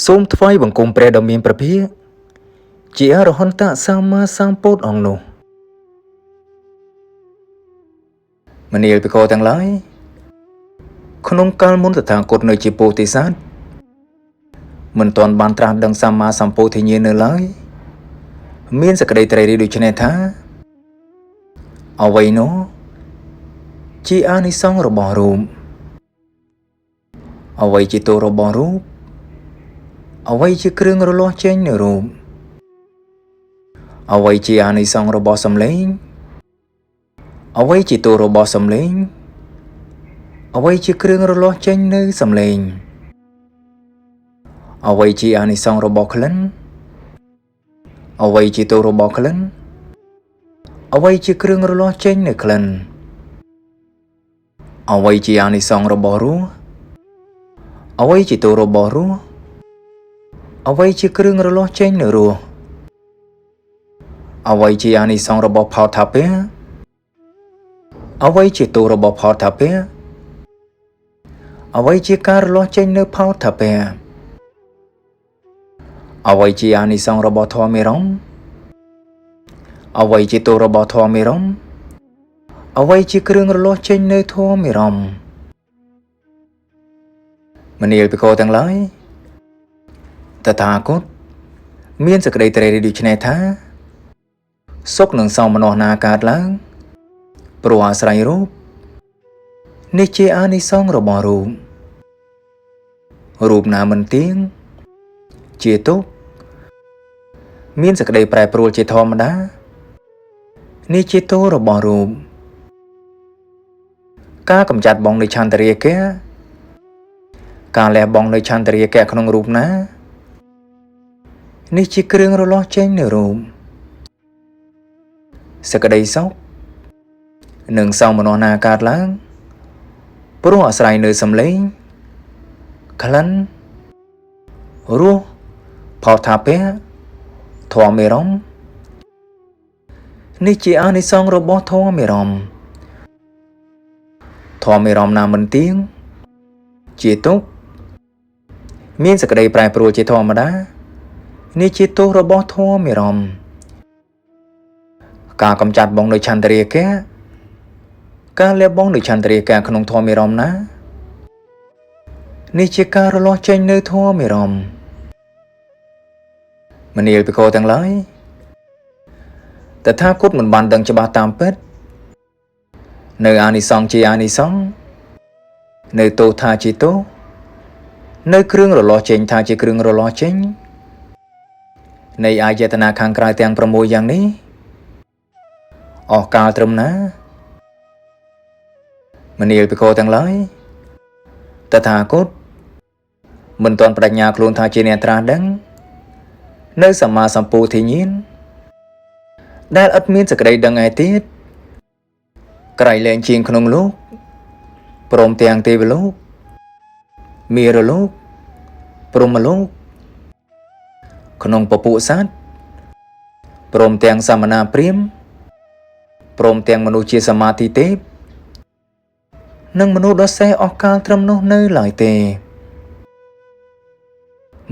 សូមថ្វាយបង្គំព្រះដ៏មានព្រះភិក្ខជាអរហន្តសម្មាសម្ពុទ្ធអង្គនោះមនាលភិក្ខុទាំងឡាយក្នុងកាលមុនតថាគតនៅជាពោធិសត្វមិនទាន់បានត្រាស់ដឹងសម្មាសម្ពោធិញ្ញាណនៅឡើយមានសេចក្តីត្រេកអរដូចនេះថាអ្វីនោះជាអានិសង្សរបស់រូបអ្វីជាទោសរបស់រូបអ្វីជាគ្រឿងរលាស់ចេញនៅរូបអ្វីជាអានិសង្សរបស់សម្លេងអ្វីជាទោសរបស់សម្លេងអ្វីជាគ្រឿងរលាស់ចេញនៅសម្លេងអ្វីជាអានិសង្សរបស់ក្លិនអ្វីជាទោសរបស់ក្លិនអ្វីជាគ្រឿងរលាស់ចេញនៅក្លិនអ្វីជាអានិសង្សរបស់រសអ្វីជាទោសរបស់រសអ្វីជាគ្រឿងរលាស់ចេញនៅរសអ្វីជាអានិសង្សរបស់ផោថាពៈអ្វីជាទោសរបស់ផោថាពៈអ្វីជាការរលាស់ចេញនៅផោថាពៈអ្វីជាអានិសង្សរបស់ធម៌មេរមអ្វីជាទោសរបស់ធម៌មេរមអ្វីជាគ្រឿងរលាស់ចេញនៅធម៌មេរមមនាលភិក្ខុទាំងឡាយតថាគតមានសេចក្តីត្រេកអរដូចនេះថាសុខនឹងសោមនស្សណាកើតឡើងព្រោះអាស្រ័យរូបនេះជាអានិសង្សរបស់រូបណាមិនទៀងជាទុក្ខមានសេចក្តីប្រែប្រួលជាធម្មតានេះជាទោសរបស់រូបការកម្ចាត់បងនៃឆន្ទរាគៈការលះបង់នៃឆន្ទរាគៈក្នុងរូបណានេះជាគ្រឿងរលាស់ចេញនៅរូបសេចក្តីសុខនឹងសោមនស្សណាកើតឡើងព្រោះអាស្រ័យនៅសម្លេងក្លិនរសផោថាពៈធម៌មេរមនេះជាអានិសង្សរបស់ធម៌មេរមធម៌មេរមណាមិនទៀងជាទុក្ខមានសេចក្តីប្រែប្រួលជាធម្មតានេះជាទោសរបស់ធម៌មេរមការកម្ចាត់បងនៅឆន្ទរាគៈការលះបង់នៅឆន្ទរាគៈក្នុងធម៌មេរមណានេះជាការរលាស់ចេញនៅធម៌មេរមមនាលភិក្ខុទាំងឡាយតថាគតមិនបានដឹងច្បាស់តាមពិតនៅអានិសង្សជាអានិសង្សនៅទោសថាជាទោសនៅគ្រឿងរលាស់ចេញថាជាគ្រឿងរលាស់ចេញនៃអាយតនាខាងក្រៅទាំង6យ៉ាងនេះអស់កាលត្រឹមណាមនាលភិក្ខុទាំងឡាយតថាគតមិនទាន់បដិញ្ញាខ្លួនថាជាអ្នកត្រាស់ដឹងនៅសម្មាសម្ពោធិញ្ញាណដែលឥតមានសេចក្តីដឹងឯទៀតក្រៃលែងជាងក្នុងលោកព្រមទាំងទេវលោកមារលោកព្រហ្មលោកក្នុងពពួកសត្វព្រមទាំងសមណាព្រាហ្មណ៍ព្រមទាំងមនុស្សជាសមាធិទេពនិងមនុស្សដ៏សេះអស់កាលត្រឹមនោះនៅឡើយទេ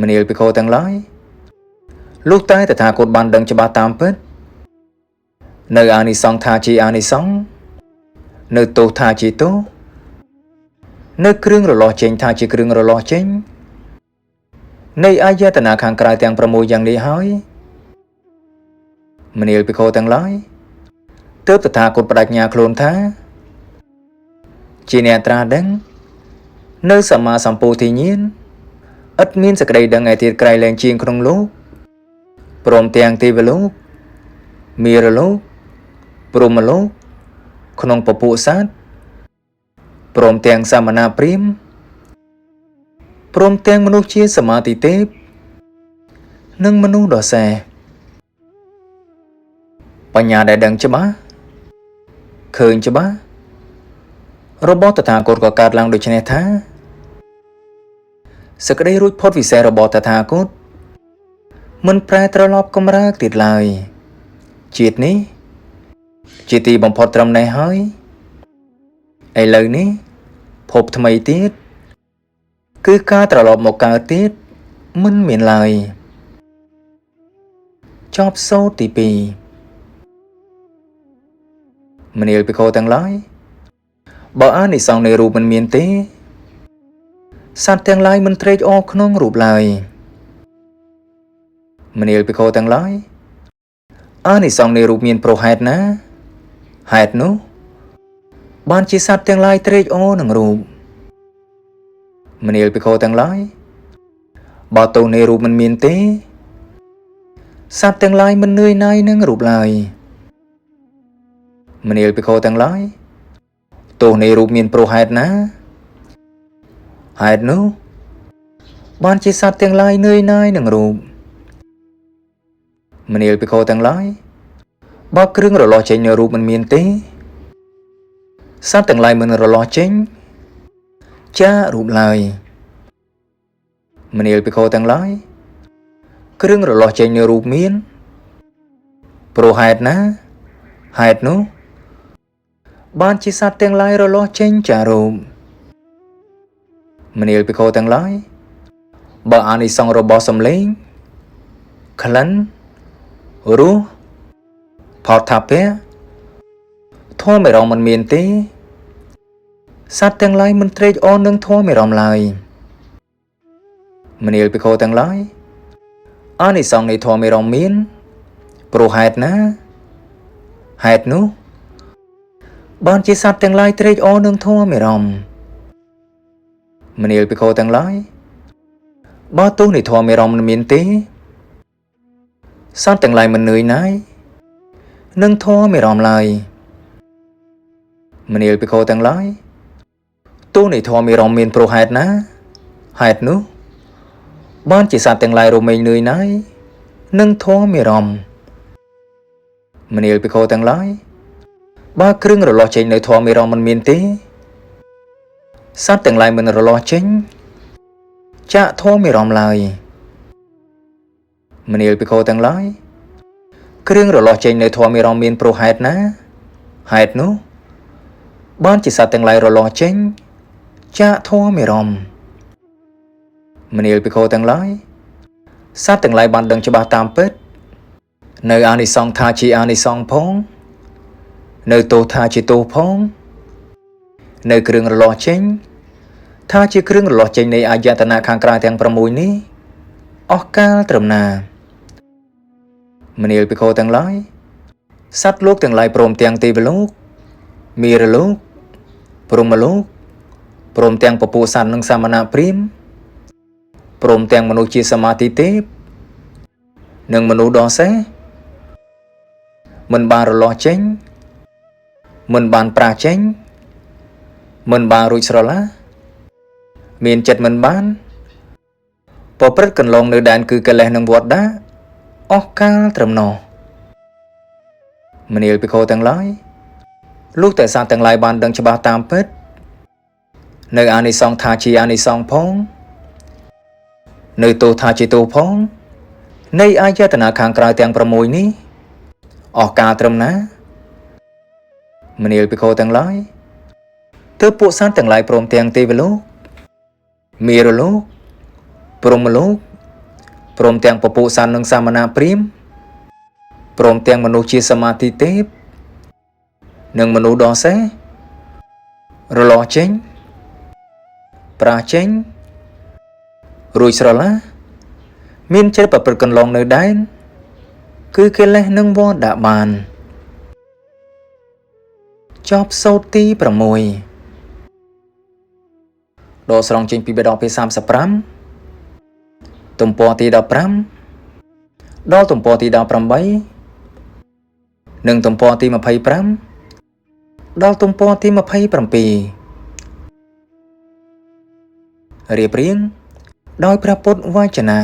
មនាលភិក្ខុទាំងឡាយលុះតែតថាគតបានដឹងច្បាស់តាមពិតនៅអានិសង្សថាជាអានិសង្សនៅទោសថាជាទោសនៅគ្រឿងរលាស់ចេញថាជាគ្រឿងរលាស់ចេញនៃអាយតនាខាងក្រៅទាំង6យ៉ាងនេះហើយមនាលភិក្ខុទាំងឡាយទើបតថាគតបដិញ្ញាខ្លួនថាជាអ្នកត្រាស់ដឹងនៅសម្មាសម្ពោធិញ្ញាណឥតមានសេចក្តីដឹងឯទៀតក្រៃលែងជាងក្នុងលោកព្រមទាំងទេវលោកមារលោកព្រហ្មលោកក្នុងពពួកសត្វព្រមទាំងសមណាព្រាហ្មណ៍ព្រមទាំងមនុស្សជាសមាធិទេពនិងមនុស្សដ៏សេះបញ្ញាដែលដឹងច្បាស់ឃើញច្បាស់របស់តថាគតក៏កើតឡើងដូចនេះថាសេចក្តីរួចផុតវិសេសរបស់តថាគតមិនប្រែត្រឡប់កំរើកទៀតឡើយជាតិនេះជាទីបំផុតត្រឹមនេះហើយឥឡូវនេះភពថ្មីទៀតគឺការត្រឡប់មកកើតទៀត មិនមានឡើយចប់សូត្រទី2មនាលភិក្ខុទាំងឡាយបើអានិសង្សនៃរូបមិនមានទេសត្វទាំងឡាយមិនត្រេកអរក្នុងរូបឡើយមនាលភិក្ខុទាំងឡាយអានិសង្សនៃរូបមានប្រហេតុណាហេតុនោះបានជាសត្វទាំងឡាយត្រេកអរនឹងរូបមនាលភិក្ខុទាំងឡាយបើទោសនៃរូបមិនមានទេសត្វទាំងឡាយមិននឿយណាយនឹងរូបឡើយមនាលភិក្ខុទាំងឡាយទោសនៃរូបមានប្រហេតុណាហេតុនោះបានជាសត្វទាំងឡាយនឿយណាយនឹងរូបមនាលភិក្ខុទាំងឡាយបើគ្រឿងរលាស់ចេញនៅរូបមិនមានទេសត្វទាំងឡាយមិនរលាស់ចេញចារូបឡើយមនាលភិក្ខុទាំងឡាយគ្រឿងរលាស់ចេញនៅរូបមានព្រោះហេតុណាហេតុនោះបានជាសត្វទាំងឡាយរលាស់ចេញចារូបមនាលភិក្ខុទាំងឡាយបើអានិសង្សរបស់សំឡេងក្លិនរសផតថាពៈធម៌មេរមមិនមានទេសត្វទាំងឡាយមិនត្រេកអរនឹងធម៌មេរមឡើយមនាលភិក្ខុទាំងឡាយអានិសង្សនៃធម៌មេរមមានព្រោះហេតុណាហេតុនោះបានជាសត្វទាំងឡាយត្រេកអរនឹងធម៌មេរមមនាលភិក្ខុទាំងឡាយបើទោសនៃធម៌មេរមមិនមានទេសត្វទាំងឡាយមិននឿយណាយនឹងធម៌មេរមឡើយមនាលភិក្ខុទាំងឡាយទោសនៃធម៌មេរមមានព្រោះហេតុណាហេតុនោះបានជាសត្វទាំងឡាយរមែងនឿយណាយនឹងធម៌មេរមមនាលភិក្ខុទាំងឡាយបើគ្រឿងរលាស់ចេញនៅធម៌មេរមមិនមានទេសត្វទាំងឡាយមិនរលាស់ចេញចាក់ធម៌មេរមឡើយមនាលភិក្ខុទាំងឡាយគ្រឿងរលាស់ចេញនៅធម៌មេរមមានព្រោះហេតុណាហេតុនោះបានជាសត្វទាំងឡាយរលាស់ចេញចាក់ធម៌មេរមមនាលភិក្ខុទាំងឡាយសត្វទាំងឡាយបានដឹងច្បាស់តាមពិតនៅអានិសង្សថាជាអានិសង្សផងនៅទោសថាជាទោសផងនៅគ្រឿងរលាស់ចេញថាជាគ្រឿងរលាស់ចេញនៃអាយតនៈខាងក្រៅទាំង6នេះអស់កាលត្រឹមណាមនាលភិក្ខុទាំងឡាយសត្វលោកទាំងឡាយព្រមទាំងទេវលោកមារលោកព្រហ្មលោកព្រមទាំងពពួកសត្វនិងសាមណព្រាហ្មណ៍ព្រមទាំងមនុស្សជាសមាធិទេពនិងមនុស្សដ៏សេះមិនបានរលាស់ចេញមិនបានប្រាចេញមិនបានរួចស្រឡះមានចិត្តមិនបានប្រព្រឹត្តកន្លងនៅដែនគឺកិលេសនិងវត្តដាអស់កាលត្រឹមនោះមនាលភិក្ខុទាំងឡាយលុះតែសត្វទាំងឡាយបានដឹងច្បាស់តាមពិតនៅអានិសង្សថាជាអានិសង្សផងនៅទោសថាជាទោសផងនៃអាយតនៈខាងក្រៅទាំង6នេះអស់កាលត្រឹមណាមនាលភិក្ខុទាំងឡាយទើបពួកសត្វទាំងឡាយព្រមទាំងទេវលោកមារលោកព្រហ្មលោកព្រមទាំងពពួកសត្វនិងសាមណព្រាហ្មណ៍ព្រមទាំងមនុស្សជាសមាធិទេពនិងមនុស្សដ៏សេះរលាស់ចេញប្រាចេញរួចស្រឡះមានចិត្តប្រព្រឹត្តកន្លងនៅដែនគឺកិលេសនិងវត្តដាក់បានចប់សូត្រទី6ដកស្រង់ចេញពីបេដកទី35ទំព័រទី15ដល់ទំព័រទី18និងទំព័រទី25ដល់ទំព័រទី27រៀបរៀងដោយព្រះពុទ្ធវចនៈ